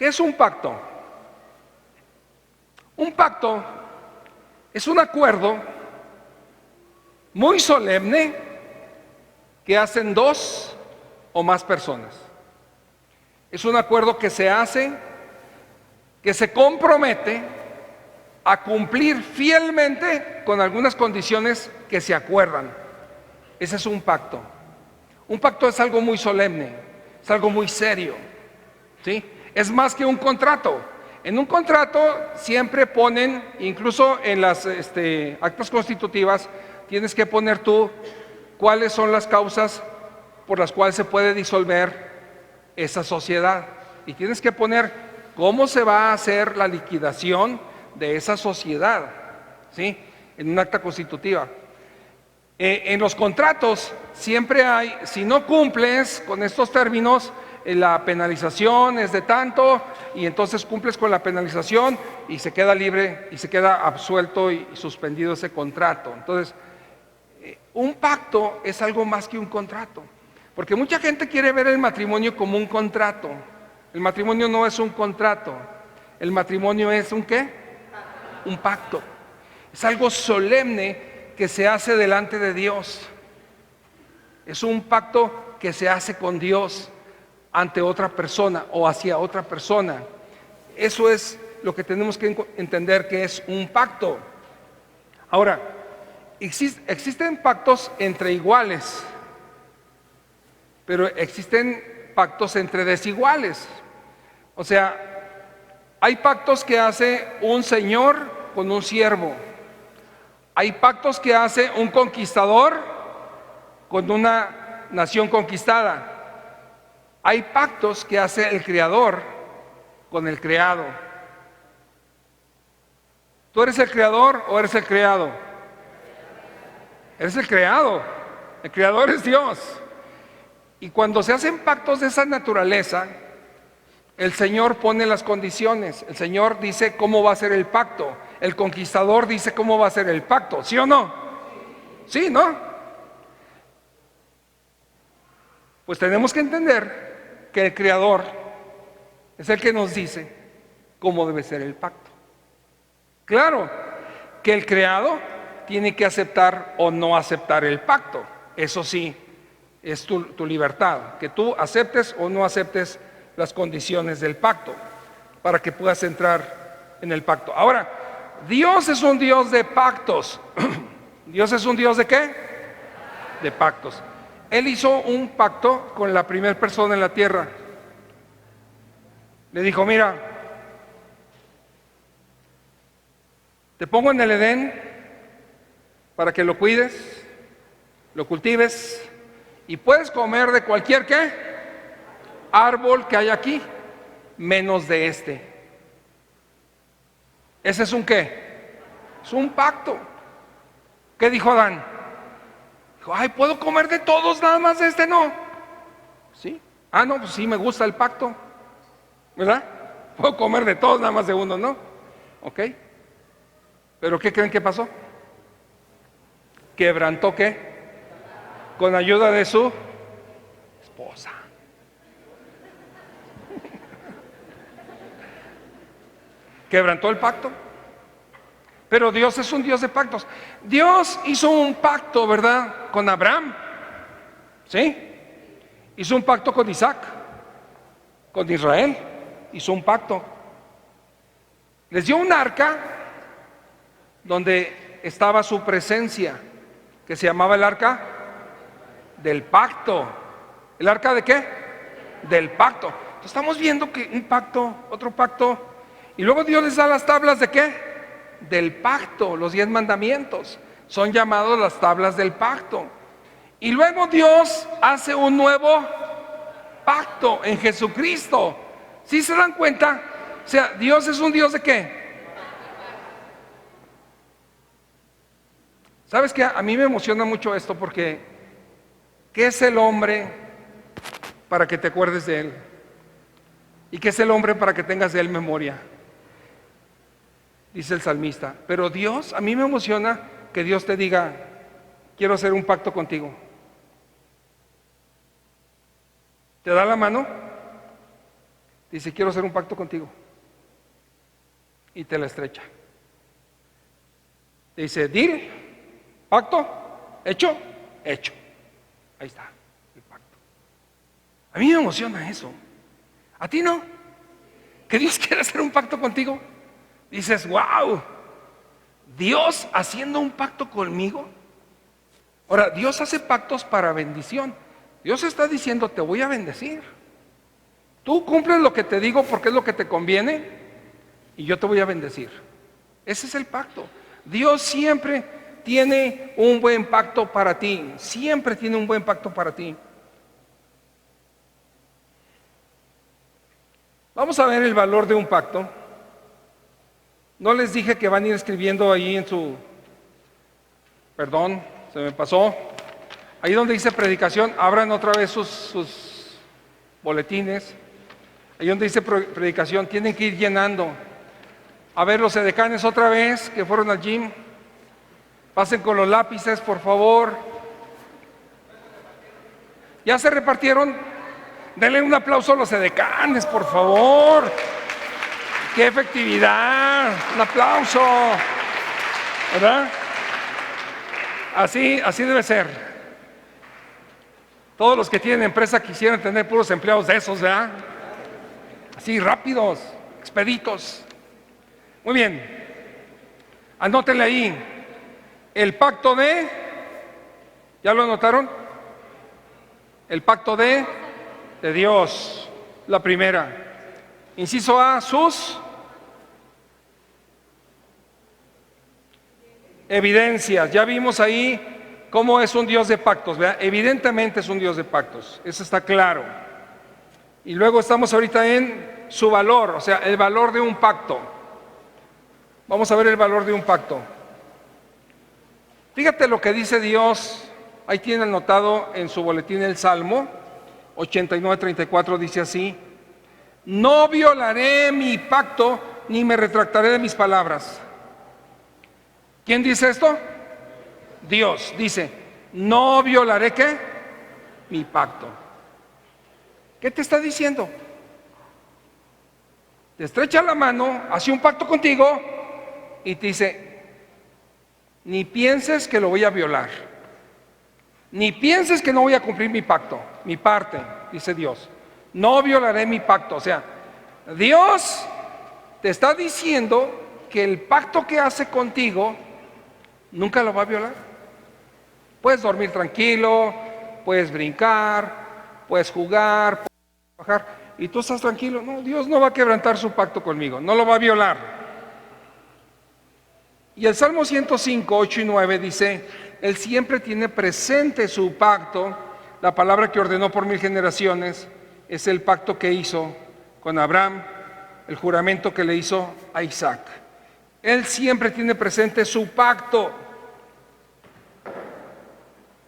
¿Qué es un pacto? Un pacto es un acuerdo muy solemne que hacen dos o más personas. Es un acuerdo que se hace, que se compromete a cumplir fielmente con algunas condiciones que se acuerdan. Ese es un pacto. Un pacto es algo muy solemne, es algo muy serio, ¿sí? Es más que un contrato. En un contrato siempre ponen, incluso en las actas constitutivas, tienes que poner tú cuáles son las causas por las cuales se puede disolver esa sociedad. Y tienes que poner cómo se va a hacer la liquidación de esa sociedad, ¿sí? En un acta constitutiva. En los contratos siempre hay, si no cumples con estos términos, la penalización es de tanto, y entonces cumples con la penalización y se queda libre y se queda absuelto y suspendido ese contrato. Entonces, un pacto es algo más que un contrato, porque mucha gente quiere ver el matrimonio como un contrato. El matrimonio no es un contrato, el matrimonio es ¿un qué? Un pacto. Es algo solemne que se hace delante de Dios. Es un pacto que se hace con Dios ante otra persona o hacia otra persona. Eso es lo que tenemos que entender que es un pacto. Ahora, existen pactos entre iguales, pero existen pactos entre desiguales. O sea, hay pactos que hace un señor con un siervo. Hay pactos que hace un conquistador con una nación conquistada. Hay pactos que hace el creador con el creado. ¿Tú eres el creador o eres el creado? Eres el creado. El creador es Dios. Y cuando se hacen pactos de esa naturaleza, el Señor pone las condiciones. El Señor dice cómo va a ser el pacto. El conquistador dice cómo va a ser el pacto. ¿Sí o no? Sí, ¿no? Pues tenemos que entender que el Creador es el que nos dice cómo debe ser el pacto. Claro que el creado tiene que aceptar o no aceptar el pacto. Eso sí, es tu libertad, que tú aceptes o no aceptes las condiciones del pacto para que puedas entrar en el pacto. Ahora, Dios es un Dios de pactos. ¿Dios es un Dios de qué? De pactos. Él hizo un pacto con la primera persona en la tierra. Le dijo, mira, te pongo en el Edén para que lo cuides, lo cultives, y puedes comer de cualquier ¿qué? Árbol que hay aquí, menos de este. ¿Ese es un qué? Es un pacto. ¿Qué dijo Adán? Dijo, ay, ¿puedo comer de todos, nada más de este no? ¿Sí? Ah, no, pues sí, me gusta el pacto, ¿verdad? Puedo comer de todos, nada más de uno, ¿no? ¿Ok? ¿Pero qué creen que pasó? ¿Quebrantó qué? Con ayuda de su esposa. Quebrantó el pacto. Pero Dios es un Dios de pactos. Dios hizo un pacto, ¿verdad? Con Abraham. ¿Sí? Hizo un pacto con Isaac, con Israel. Hizo un pacto. Les dio un arca donde estaba su presencia, que se llamaba el arca del pacto. ¿El arca de qué? Del pacto. Entonces, estamos viendo que un pacto, otro pacto, y luego Dios les da las tablas de qué? Del pacto, los 10 mandamientos. Son llamados las tablas del pacto. Y luego Dios hace un nuevo pacto en Jesucristo. ¿Sí se dan cuenta? O sea, Dios es un Dios de qué? ¿Sabes qué? A mí me emociona mucho esto porque ¿qué es el hombre para que te acuerdes de él? ¿Y qué es el hombre para que tengas de él memoria? Dice el salmista. Pero Dios, a mí me emociona que Dios te diga, quiero hacer un pacto contigo. ¿Te da la mano? Dice, quiero hacer un pacto contigo. Y te la estrecha. Dice, deal, pacto, hecho, hecho. Ahí está, el pacto. A mí me emociona eso. ¿A ti no? Que Dios quiera hacer un pacto contigo. Dices, wow, Dios haciendo un pacto conmigo. Ahora, Dios hace pactos para bendición. Dios está diciendo, te voy a bendecir. Tú cumples lo que te digo porque es lo que te conviene y yo te voy a bendecir. Ese es el pacto. Dios siempre tiene un buen pacto para ti. Siempre tiene un buen pacto para ti. Vamos a ver el valor de un pacto. No les dije que van a ir escribiendo ahí en su... Perdón, se me pasó. Ahí donde dice predicación, abran otra vez sus boletines. Ahí donde dice predicación, tienen que ir llenando. A ver, los edecanes otra vez, que fueron al gym. Pasen con los lápices, por favor. ¿Ya se repartieron? Denle un aplauso a los edecanes, por favor. ¡Qué efectividad! Un aplauso. ¿Verdad? Así debe ser. Todos los que tienen empresa quisieran tener puros empleados de esos, ¿verdad? Así, rápidos, expeditos. Muy bien. Anótenle ahí. El pacto de... ¿Ya lo anotaron? El pacto de Dios. La primera. Inciso A, sus evidencias. Ya vimos ahí cómo es un Dios de pactos, ¿verdad? Evidentemente es un Dios de pactos, eso está claro. Y luego estamos ahorita en su valor, o sea, el valor de un pacto. Vamos a ver el valor de un pacto. Fíjate lo que dice Dios, ahí tiene anotado en su boletín el Salmo 89:34, dice así: no violaré mi pacto ni me retractaré de mis palabras. ¿Quién dice esto? Dios dice, no violaré ¿qué? Mi pacto. ¿Qué te está diciendo? Te estrecha la mano, hace un pacto contigo y te dice, ni pienses que lo voy a violar, ni pienses que no voy a cumplir mi pacto, mi parte, dice Dios. No violaré mi pacto. O sea, Dios te está diciendo que el pacto que hace contigo nunca lo va a violar. Puedes dormir tranquilo, puedes brincar, puedes jugar, puedes trabajar, y tú estás tranquilo. No, Dios no va a quebrantar su pacto conmigo, no lo va a violar. Y el Salmo 105, 8 y 9 dice, Él siempre tiene presente su pacto, la palabra que ordenó por 1000 generaciones, es el pacto que hizo con Abraham, el juramento que le hizo a Isaac. Él siempre tiene presente su pacto.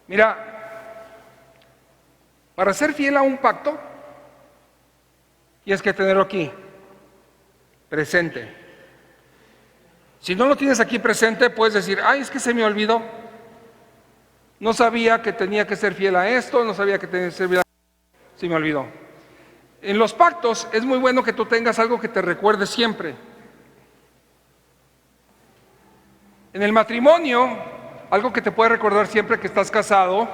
Mira, para ser fiel a un pacto, tienes que tenerlo aquí, presente. Si no lo tienes aquí presente, puedes decir, ay, es que se me olvidó. No sabía que tenía que ser fiel a esto, no sabía que tenía que ser fiel a esto. Se me olvidó. En los pactos es muy bueno que tú tengas algo que te recuerde siempre. En el matrimonio, algo que te puede recordar siempre que estás casado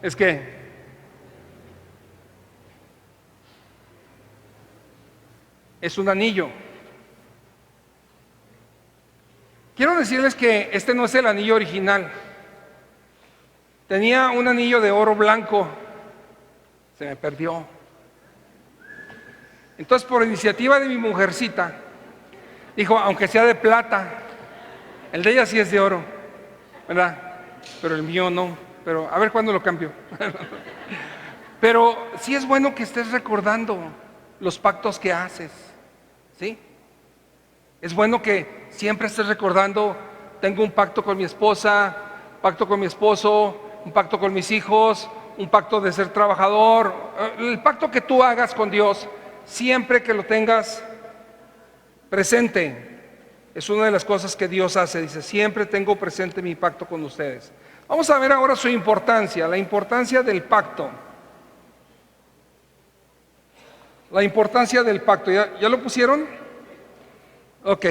es que es un anillo. Quiero decirles que este no es el anillo original. Tenía un anillo de oro blanco, se me perdió. Entonces, por iniciativa de mi mujercita, dijo, aunque sea de plata, el de ella sí es de oro, ¿verdad? Pero el mío no, pero a ver cuándo lo cambio. Pero sí es bueno que estés recordando los pactos que haces, ¿sí? Es bueno que siempre estés recordando, tengo un pacto con mi esposa, pacto con mi esposo, un pacto con mis hijos, un pacto de ser trabajador, el pacto que tú hagas con Dios, siempre que lo tengas presente. Es una de las cosas que Dios hace, dice, siempre tengo presente mi pacto con ustedes. Vamos a ver ahora su importancia, la importancia del pacto. La importancia del pacto. ¿Ya lo pusieron? Ok.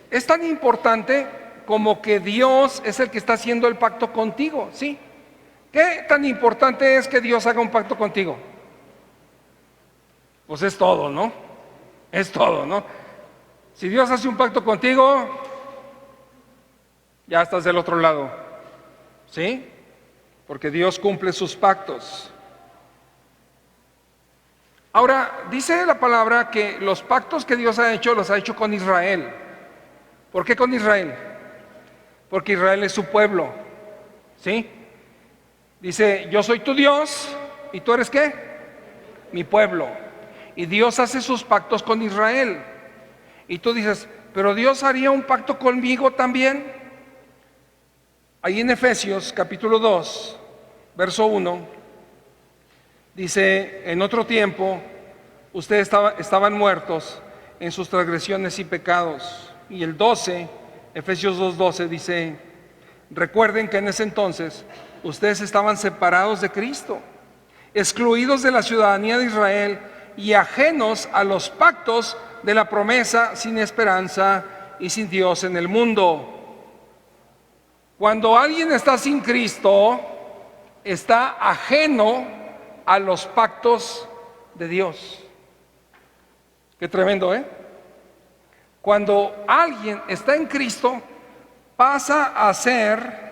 Es tan importante como que Dios es el que está haciendo el pacto contigo, ¿sí? ¿Qué tan importante es que Dios haga un pacto contigo? Pues es todo, ¿no? Es todo, ¿no? Si Dios hace un pacto contigo, ya estás del otro lado, ¿sí? Porque Dios cumple sus pactos. Ahora, dice la palabra que los pactos que Dios ha hecho, los ha hecho con Israel. ¿Por qué con Israel? Porque Israel es su pueblo, ¿sí? Dice, yo soy tu Dios, ¿y tú eres qué? Mi pueblo. Y Dios hace sus pactos con Israel. Y tú dices, pero Dios haría un pacto conmigo también. Ahí en Efesios capítulo 2, verso 1, dice, en otro tiempo, ustedes estaban muertos en sus transgresiones y pecados. Y el 12, Efesios 2:12 dice, recuerden que en ese entonces ustedes estaban separados de Cristo, excluidos de la ciudadanía de Israel y ajenos a los pactos de la promesa, sin esperanza y sin Dios en el mundo. Cuando alguien está sin Cristo, está ajeno a los pactos de Dios. Qué tremendo, ¿eh? Cuando alguien está en Cristo, pasa a ser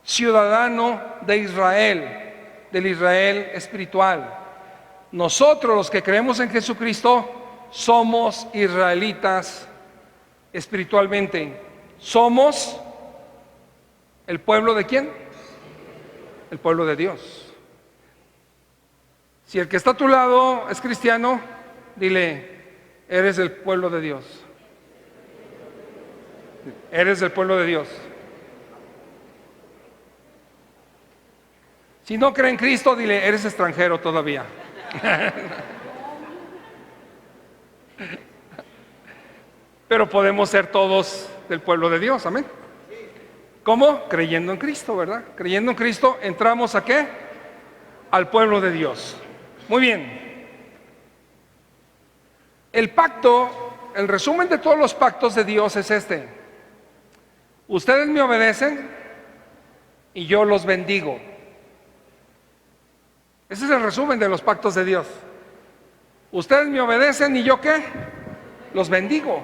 ciudadano de Israel, del Israel espiritual. Nosotros, los que creemos en Jesucristo, somos israelitas espiritualmente. Somos el pueblo de ¿quién? El pueblo de Dios. Si el que está a tu lado es cristiano, dile, eres el pueblo de Dios. Eres el pueblo de Dios. Si no cree en Cristo, dile, eres extranjero todavía. Pero podemos ser todos del pueblo de Dios, amén. ¿Cómo? Creyendo en Cristo, ¿verdad? Creyendo en Cristo, entramos ¿a qué? Al pueblo de Dios. Muy bien. El pacto, el resumen de todos los pactos de Dios es este. Ustedes me obedecen y yo los bendigo. Ese es el resumen de los pactos de Dios. Ustedes me obedecen y yo ¿qué? Los bendigo.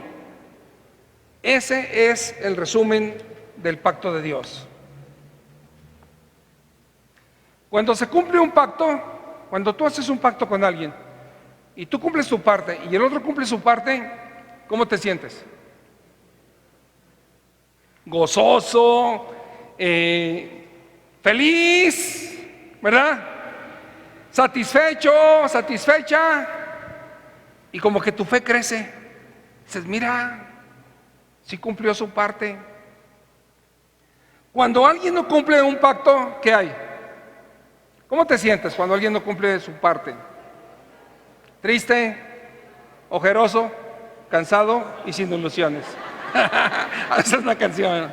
Ese es el resumen del pacto de Dios. Cuando se cumple un pacto, cuando tú haces un pacto con alguien y tú cumples tu parte y el otro cumple su parte, ¿cómo te sientes? Gozoso, feliz, ¿verdad? Satisfecho, satisfecha, y como que tu fe crece. Dices, mira, sí cumplió su parte. Cuando alguien no cumple un pacto, ¿qué hay? ¿Cómo te sientes cuando alguien no cumple su parte? Triste, ojeroso, cansado y sin ilusiones. Esa es la canción.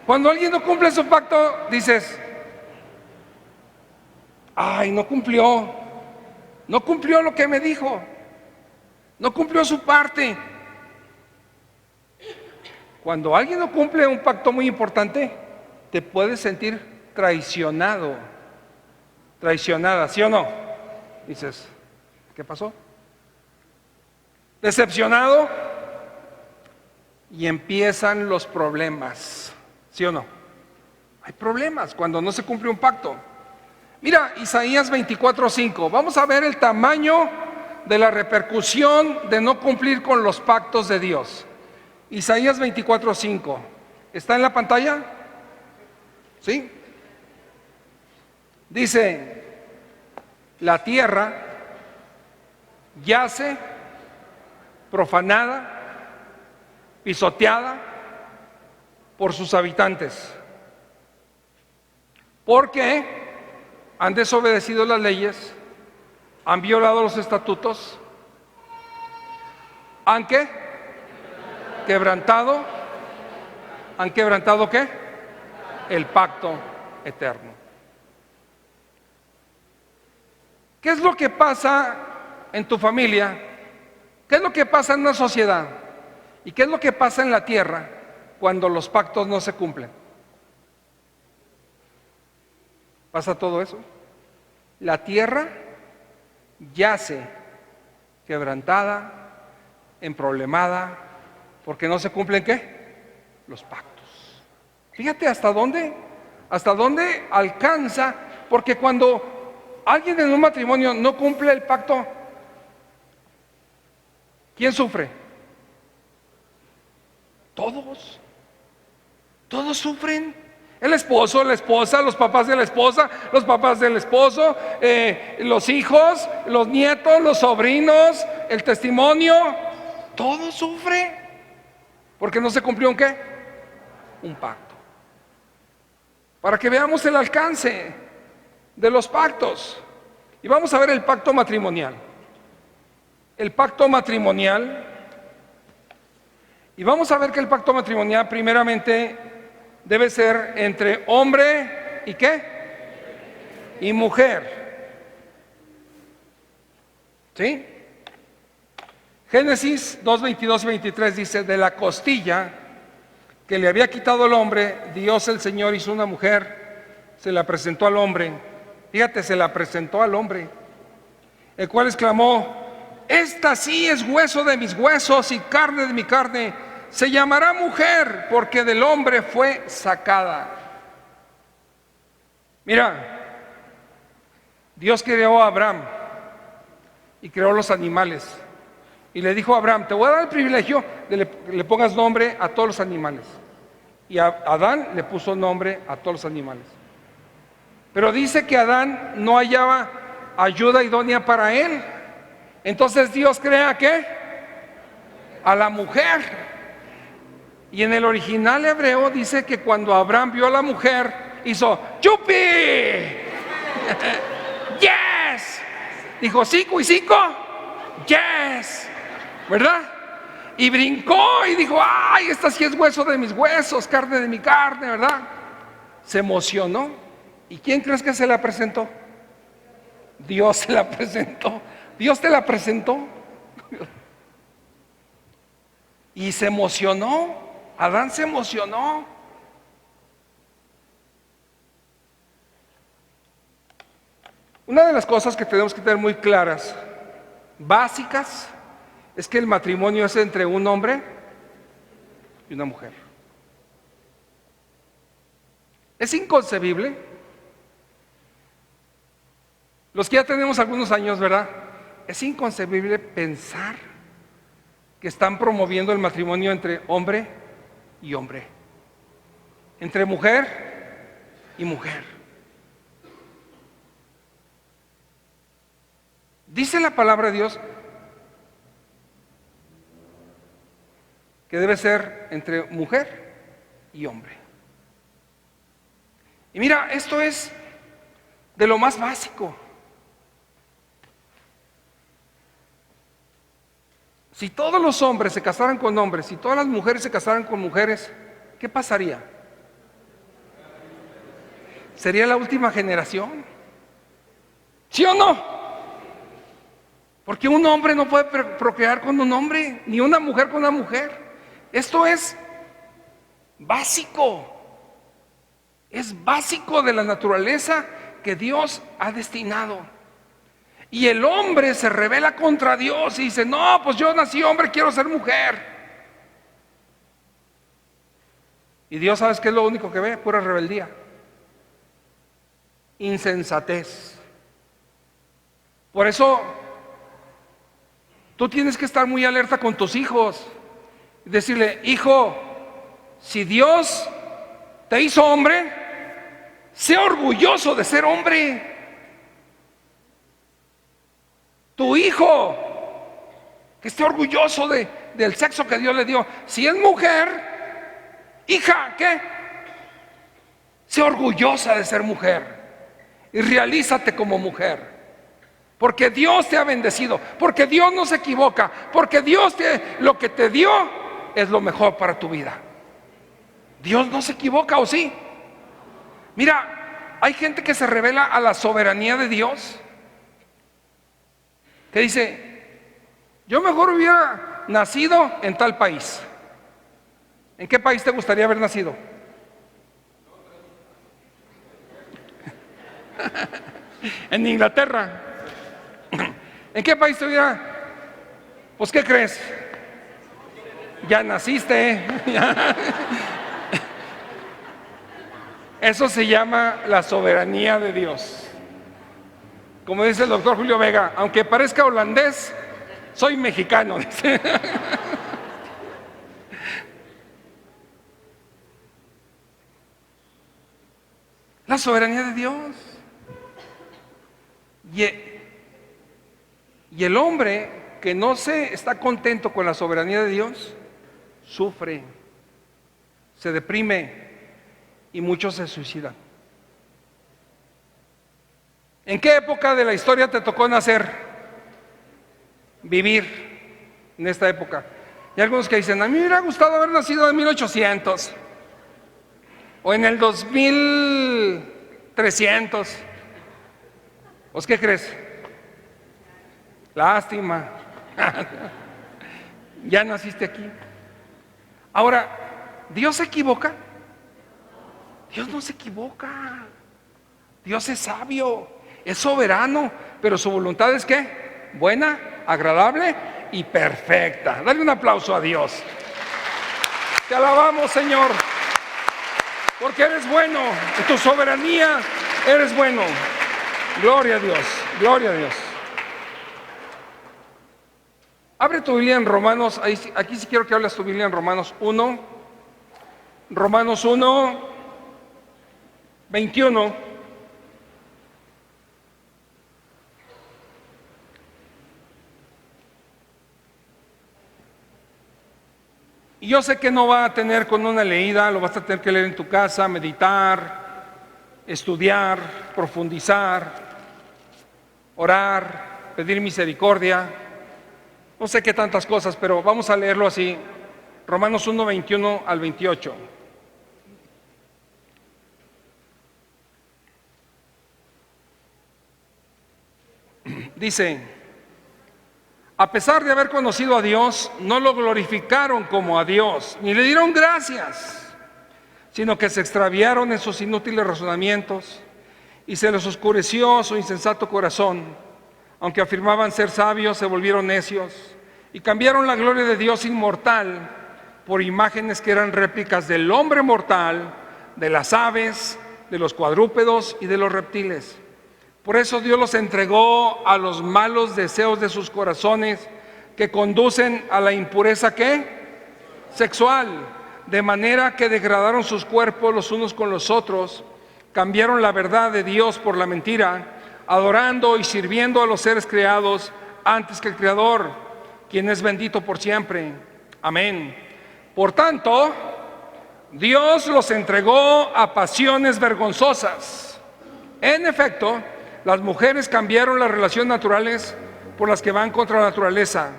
Cuando alguien no cumple su pacto, dices, ay, no cumplió lo que me dijo, no cumplió su parte. Cuando alguien no cumple un pacto muy importante, te puedes sentir traicionado, traicionada, ¿sí o no? Dices, ¿qué pasó? Decepcionado, y empiezan los problemas, ¿sí o no? Hay problemas cuando no se cumple un pacto. Mira, Isaías 24:5, vamos a ver el tamaño de la repercusión de no cumplir con los pactos de Dios. Isaías 24:5, ¿está en la pantalla? ¿Sí? Dice, la tierra yace profanada, pisoteada por sus habitantes, porque han desobedecido las leyes, han violado los estatutos, han ¿qué? Quebrantado, ¿han quebrantado qué? El pacto eterno. ¿Qué es lo que pasa en tu familia? ¿Qué es lo que pasa en una sociedad? ¿Y qué es lo que pasa en la tierra cuando los pactos no se cumplen? ¿Pasa todo eso? La tierra yace quebrantada, emproblemada, porque no se cumplen ¿qué? Los pactos. Fíjate hasta dónde alcanza, porque cuando alguien en un matrimonio no cumple el pacto, ¿quién sufre? Todos sufren. El esposo, la esposa, los papás de la esposa, los papás del esposo, los hijos, los nietos, los sobrinos, el testimonio, todo sufre. Porque no se cumplió ¿un qué? Un pacto. Para que veamos el alcance de los pactos. Y vamos a ver el pacto matrimonial. El pacto matrimonial. Y vamos a ver que el pacto matrimonial primeramente debe ser entre hombre y ¿qué? Y mujer. ¿Sí? Génesis 2, 22 y 23 dice: de la costilla que le había quitado el hombre, Dios el Señor hizo una mujer, se la presentó al hombre. Fíjate, se la presentó al hombre, el cual exclamó: esta sí es hueso de mis huesos y carne de mi carne, se llamará mujer porque del hombre fue sacada. Mira, Dios creó a Abraham y creó los animales. Y le dijo a Abraham: te voy a dar el privilegio de que le pongas nombre a todos los animales. Y a Adán le puso nombre a todos los animales. Pero dice que Adán no hallaba ayuda idónea para él. Entonces Dios crea ¿qué? A la mujer. Y en el original hebreo dice que cuando Abraham vio a la mujer, hizo ¡yupi! ¡Yes! Dijo 5 y 5, ¡yes! ¿Verdad? Y brincó y dijo: ¡ay, esta sí es hueso de mis huesos, carne de mi carne! ¿Verdad? Se emocionó. ¿Y quién crees que se la presentó? Dios se la presentó. Dios te la presentó. Y se emocionó. Adán se emocionó. Una de las cosas que tenemos que tener muy claras, básicas, es que el matrimonio es entre un hombre y una mujer. Es inconcebible. Los que ya tenemos algunos años, ¿verdad? Es inconcebible pensar que están promoviendo el matrimonio entre hombre y hombre, entre mujer y mujer. Dice la palabra de Dios que debe ser entre mujer y hombre. Y mira, esto es de lo más básico. Si todos los hombres se casaran con hombres y todas las mujeres se casaran con mujeres, ¿qué pasaría? Sería la última generación. ¿Sí o no? Porque un hombre no puede procrear con un hombre, ni una mujer con una mujer. Esto es básico. Es básico de la naturaleza que Dios ha destinado. Y el hombre se rebela contra Dios y dice: no, pues yo nací hombre, quiero ser mujer. Y Dios, ¿sabes qué es lo único que ve? Pura rebeldía, insensatez. Por eso tú tienes que estar muy alerta con tus hijos y decirle: hijo, si Dios te hizo hombre, sé orgulloso de ser hombre. Tu hijo, que esté orgulloso del sexo que Dios le dio. Si es mujer, hija, ¿qué? Sé orgullosa de ser mujer y realízate como mujer, porque Dios te ha bendecido, porque Dios no se equivoca, porque Dios lo que te dio es lo mejor para tu vida. Dios no se equivoca, ¿o sí? Mira, hay gente que se revela a la soberanía de Dios. que dice, yo mejor hubiera nacido en tal país. ¿En qué país te gustaría haber nacido? En Inglaterra. ¿En qué país te hubiera? Pues, ¿qué crees? Ya naciste, ¿eh? Eso se llama la soberanía de Dios. Como dice el doctor Julio Vega, aunque parezca holandés, soy mexicano. La soberanía de Dios. Y el hombre que no está contento con la soberanía de Dios, sufre, se deprime y muchos se suicidan. ¿En qué época de la historia te tocó nacer? Vivir en esta época. Y algunos que dicen, a mí me hubiera gustado haber nacido en 1800 o en el 2300. ¿Pues qué crees? Lástima. Ya naciste aquí. Ahora, ¿Dios se equivoca? Dios no se equivoca. Dios es sabio, es soberano, pero su voluntad es ¿qué? Buena, agradable y perfecta. Dale un aplauso a Dios. Te alabamos, Señor, porque eres bueno. En tu soberanía eres bueno. Gloria a Dios, gloria a Dios. Abre tu Biblia en Romanos, aquí sí quiero que hables tu Biblia en Romanos 1, Romanos 1, 21. Y yo sé que no va a tener con una leída, lo vas a tener que leer en tu casa, meditar, estudiar, profundizar, orar, pedir misericordia. No sé qué tantas cosas, pero vamos a leerlo así. Romanos 1, 21 al 28. Dice, a pesar de haber conocido a Dios, no lo glorificaron como a Dios, ni le dieron gracias, sino que se extraviaron en sus inútiles razonamientos y se les oscureció su insensato corazón. Aunque afirmaban ser sabios, se volvieron necios y cambiaron la gloria de Dios inmortal por imágenes que eran réplicas del hombre mortal, de las aves, de los cuadrúpedos y de los reptiles. Por eso Dios los entregó a los malos deseos de sus corazones, que conducen a la impureza ¿qué? Sexual, de manera que degradaron sus cuerpos los unos con los otros, cambiaron la verdad de Dios por la mentira, adorando y sirviendo a los seres creados antes que el Creador, quien es bendito por siempre. Amén. Por tanto, Dios los entregó a pasiones vergonzosas. En efecto, las mujeres cambiaron las relaciones naturales por las que van contra la naturaleza.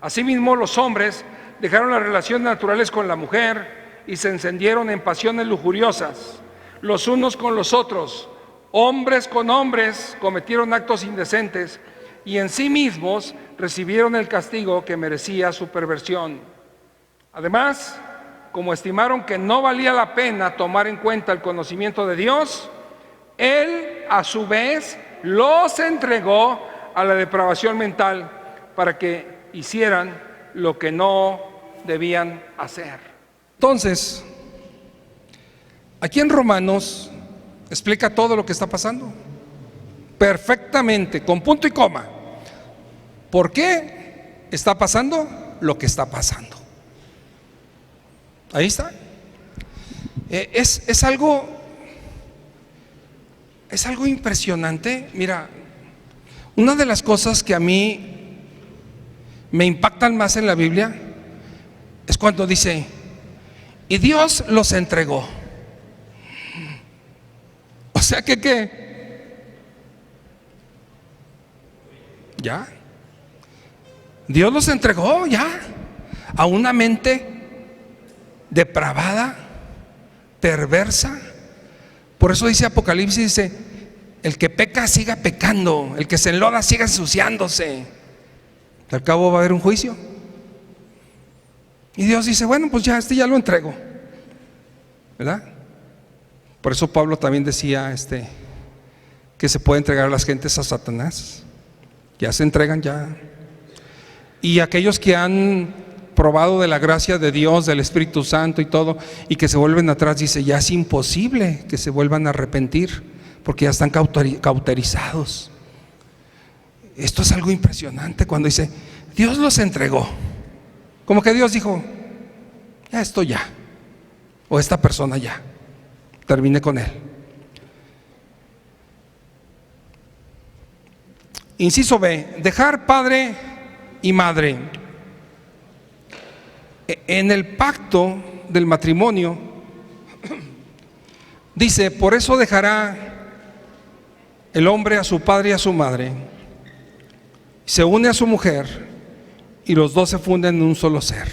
Asimismo, los hombres dejaron las relaciones naturales con la mujer y se encendieron en pasiones lujuriosas, los unos con los otros. Hombres con hombres cometieron actos indecentes y en sí mismos recibieron el castigo que merecía su perversión. Además, como estimaron que no valía la pena tomar en cuenta el conocimiento de Dios, Él a su vez los entregó a la depravación mental para que hicieran lo que no debían hacer. Entonces, aquí en Romanos explica todo lo que está pasando perfectamente, con punto y coma. ¿Por qué está pasando lo que está pasando? Ahí está. Es algo impresionante. Mira, una de las cosas que a mí me impactan más en la Biblia es cuando dice, y Dios los entregó. O sea que ¿qué? Ya. Dios los entregó ya a una mente depravada, perversa. Por eso dice Apocalipsis, dice, el que peca siga pecando, el que se enloda siga ensuciándose. Al cabo va a haber un juicio. Y Dios dice, bueno, pues ya ya lo entrego, ¿verdad? Por eso Pablo también decía que se puede entregar a las gentes a Satanás. Ya se entregan ya. Y aquellos que han probado de la gracia de Dios, del Espíritu Santo y todo, y que se vuelven atrás, dice, ya es imposible que se vuelvan a arrepentir, porque ya están cauterizados. Esto es algo impresionante cuando dice, Dios los entregó. Como que Dios dijo, ya esto ya, o esta persona ya, terminé con él. Inciso B, dejar padre y madre. En el pacto del matrimonio dice, por eso dejará el hombre a su padre y a su madre, se une a su mujer y los dos se funden en un solo ser.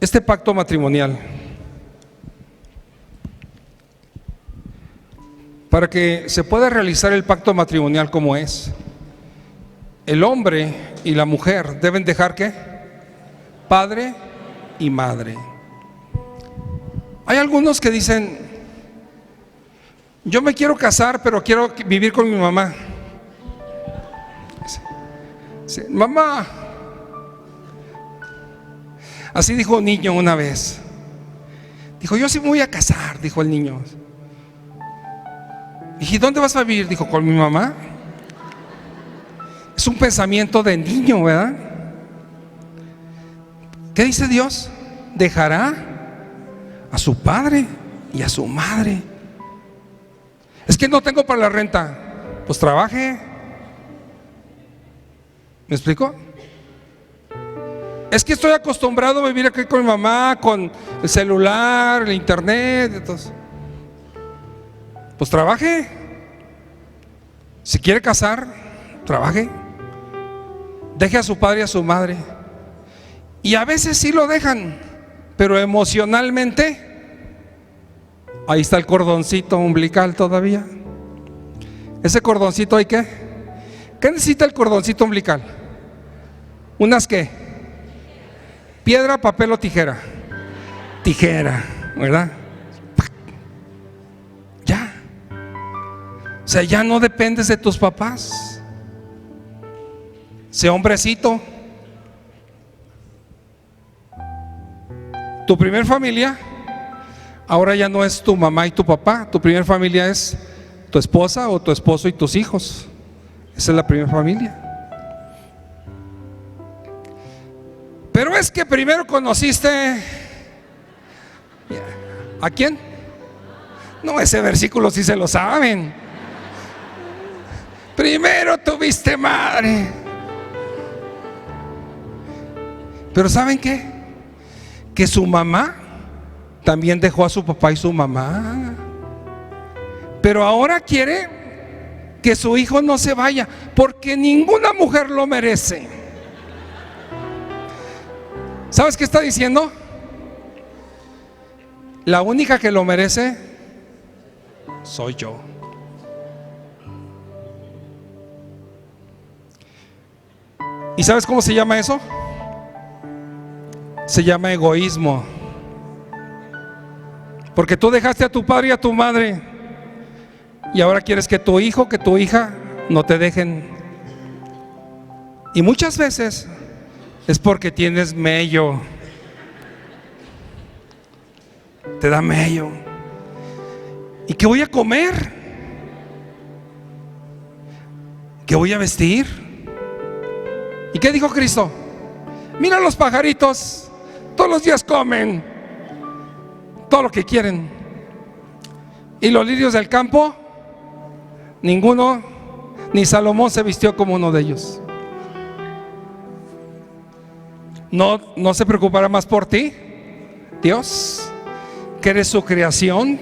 Este pacto matrimonial, para que se pueda realizar el pacto matrimonial como es, el hombre y la mujer deben dejar ¿qué? Padre y madre. Hay algunos que dicen, yo me quiero casar, pero quiero vivir con mi mamá. Sí, mamá. Así dijo un niño una vez. Dijo, yo sí me voy a casar, dijo el niño. Dije, ¿dónde vas a vivir? Dijo, con mi mamá. Es un pensamiento de niño, ¿verdad? ¿Qué dice Dios? Dejará a su padre y a su madre. Es que no tengo para la renta. Pues trabaje. ¿Me explico? Es que estoy acostumbrado a vivir aquí con mi mamá, con el celular, el internet, entonces, pues trabaje. Si quiere casar, trabaje. Deje a su padre y a su madre. Y a veces sí lo dejan, pero emocionalmente ahí está el cordoncito umbilical todavía. Ese cordoncito hay que, ¿qué necesita el cordoncito umbilical? ¿Unas qué? Piedra, papel o tijera. Tijera, ¿verdad? Ya. O sea, ya no dependes de tus papás. Sé hombrecito. Tu primer familia ahora ya no es tu mamá y tu papá. Tu primer familia es tu esposa o tu esposo y tus hijos. Esa es la primera familia. Pero es que primero conociste ¿a quién? No, ese versículo sí se lo saben. Primero tuviste madre. Pero ¿saben qué? Que su mamá también dejó a su papá y su mamá. Pero ahora quiere que su hijo no se vaya, porque ninguna mujer lo merece. ¿Sabes qué está diciendo? La única que lo merece soy yo. ¿Y sabes cómo se llama eso? Se llama egoísmo. Porque tú dejaste a tu padre y a tu madre y ahora quieres que tu hijo, que tu hija no te dejen. Y muchas veces es porque tienes mello. Te da mello. ¿Y qué voy a comer? ¿Qué voy a vestir? ¿Y qué dijo Cristo? Mira los pajaritos, todos los días comen todo lo que quieren. ¿Y los lirios del campo? Ninguno, ni Salomón se vistió como uno de ellos. ¿No se preocupará más por ti, Dios, que eres su creación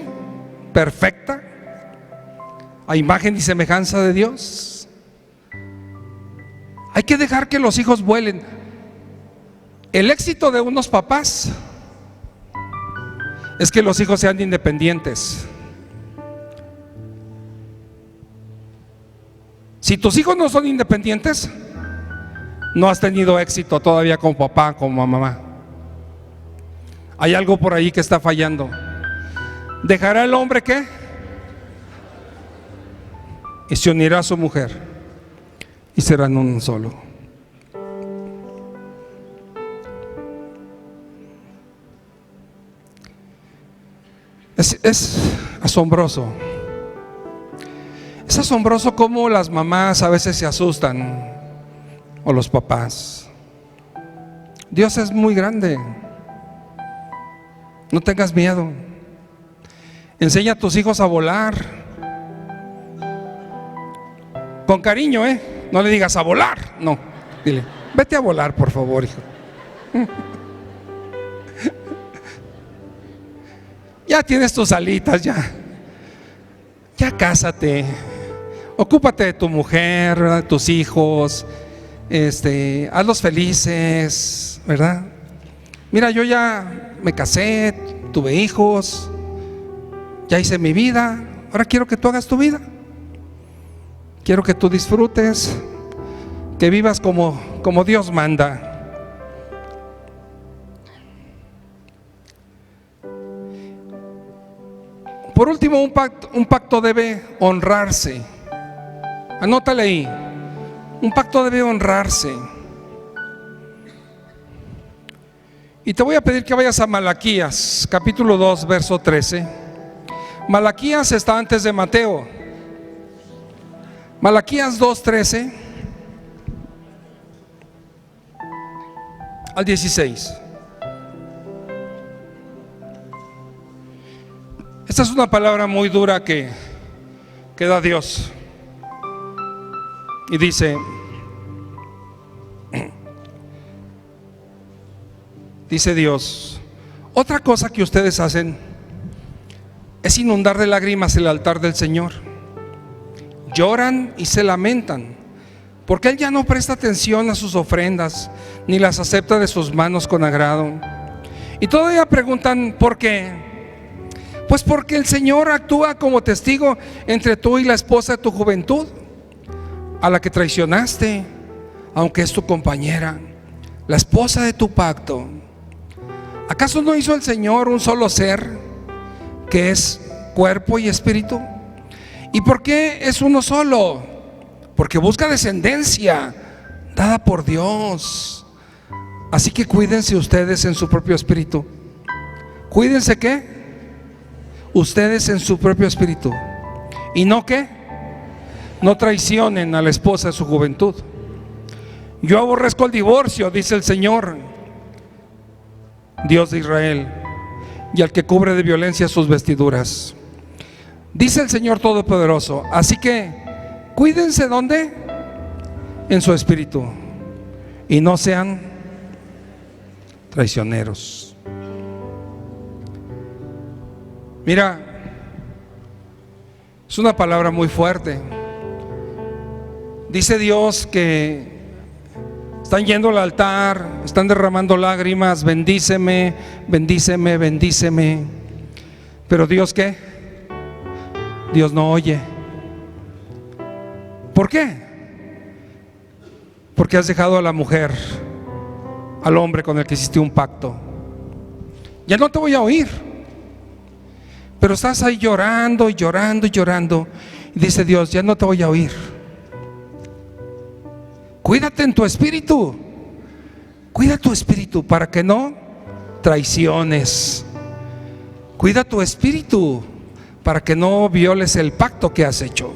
perfecta, a imagen y semejanza de Dios? Hay que dejar que los hijos vuelen. El éxito de unos papás es que los hijos sean independientes. Si tus hijos no son independientes, no has tenido éxito todavía como papá, como mamá. Hay algo por ahí que está fallando. ¿Dejará el hombre qué? Y se unirá a su mujer y serán uno solo. Es asombroso. Es asombroso cómo las mamás a veces se asustan, o los papás. Dios es muy grande. No tengas miedo. Enseña a tus hijos a volar. Con cariño, no le digas a volar. No, dile, vete a volar, por favor, hijo. Ya tienes tus alitas, ya cásate. Ocúpate de tu mujer, ¿verdad? De tus hijos. Hazlos felices, ¿verdad? Mira, yo ya me casé, tuve hijos, ya hice mi vida. Ahora quiero que tú hagas tu vida. Quiero que tú disfrutes, que vivas como Dios manda. Por último, un pacto debe honrarse. Anótale ahí. Un pacto debe honrarse. Y te voy a pedir que vayas a Malaquías, capítulo 2, verso 13. Malaquías está antes de Mateo. Malaquías 2:13 al 16. Esta es una palabra muy dura que da Dios. Y dice: dice Dios, otra cosa que ustedes hacen es inundar de lágrimas el altar del Señor. Lloran y se lamentan, porque Él ya no presta atención a sus ofrendas, ni las acepta de sus manos con agrado. Y todavía preguntan, ¿por qué? Pues porque el Señor actúa como testigo entre tú y la esposa de tu juventud, a la que traicionaste, aunque es tu compañera, la esposa de tu pacto. ¿Acaso no hizo el Señor un solo ser, que es cuerpo y espíritu? ¿Y por qué es uno solo? Porque busca descendencia dada por Dios. Así que cuídense ustedes en su propio espíritu. ¿Cuídense qué? Ustedes en su propio espíritu. ¿Y no qué? No traicionen a la esposa de su juventud. Yo aborrezco el divorcio, dice el Señor, Dios de Israel, y al que cubre de violencia sus vestiduras. Dice el Señor Todopoderoso. Así que cuídense, ¿dónde? En su espíritu, y no sean traicioneros. Mira, es una palabra muy fuerte. Dice Dios que están yendo al altar, están derramando lágrimas, bendíceme, bendíceme, bendíceme. Pero Dios, ¿qué? Dios no oye. ¿Por qué? Porque has dejado a la mujer, al hombre con el que hiciste un pacto. Ya no te voy a oír. Pero estás ahí llorando y llorando y llorando. Y dice Dios, ya no te voy a oír. Cuídate en tu espíritu. Cuida tu espíritu para que no traiciones. Cuida tu espíritu para que no violes el pacto que has hecho.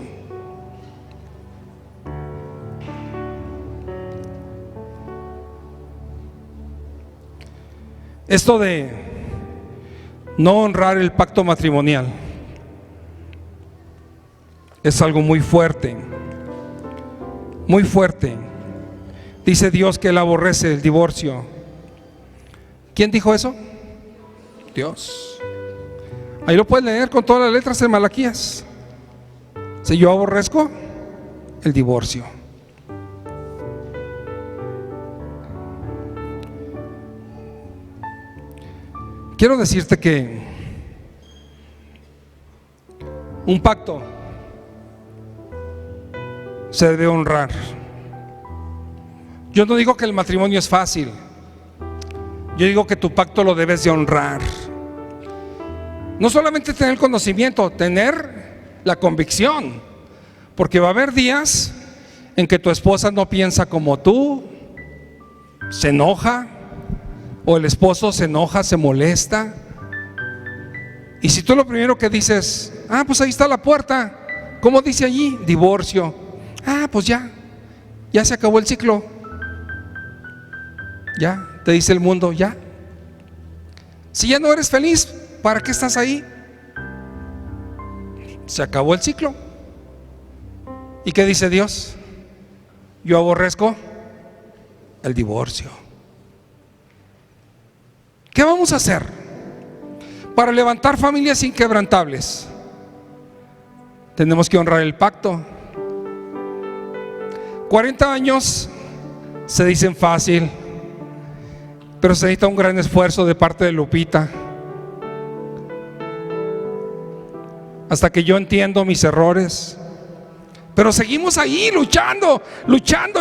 Esto de no honrar el pacto matrimonial es algo muy fuerte, muy fuerte. Dice Dios que Él aborrece el divorcio. ¿Quién dijo eso? Dios. Ahí lo puedes leer con todas las letras en Malaquías. Si yo aborrezco el divorcio. Quiero decirte que un pacto se debe honrar. Yo no digo que el matrimonio es fácil. Yo digo que tu pacto lo debes de honrar. No solamente tener el conocimiento, tener la convicción. Porque va a haber días en que tu esposa no piensa como tú, se enoja, o el esposo se enoja, se molesta. Y si tú lo primero que dices, pues ahí está la puerta, ¿cómo dice allí? Divorcio. Pues ya se acabó el ciclo. Ya, te dice el mundo, ya. Si ya no eres feliz, ¿para qué estás ahí? Se acabó el ciclo. ¿Y qué dice Dios? Yo aborrezco el divorcio. ¿Qué vamos a hacer para levantar familias inquebrantables? Tenemos que honrar el pacto. 40 años se dicen fácil, pero se necesita un gran esfuerzo de parte de Lupita. Hasta que yo entiendo mis errores, pero seguimos ahí luchando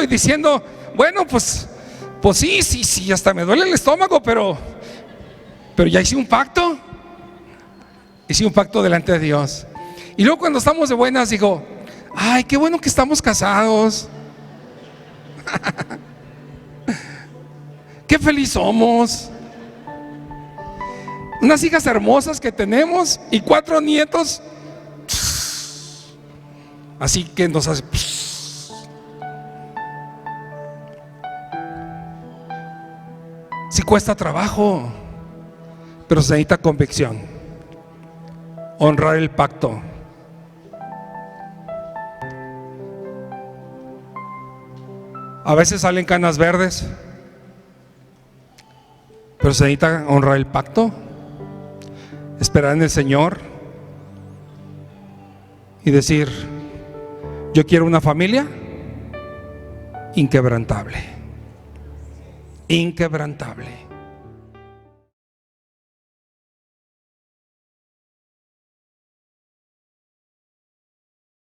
y diciendo, bueno, pues sí, hasta me duele el estómago, pero ya hice un pacto delante de Dios. Y luego cuando estamos de buenas digo, ay, qué bueno que estamos casados. Qué feliz somos. Unas hijas hermosas que tenemos y 4 nietos. Así que nos hace. Sí cuesta trabajo, pero se necesita convicción. Honrar el pacto. A veces salen canas verdes, pero se necesita honrar el pacto, esperar en el Señor y decir, yo quiero una familia inquebrantable. Inquebrantable.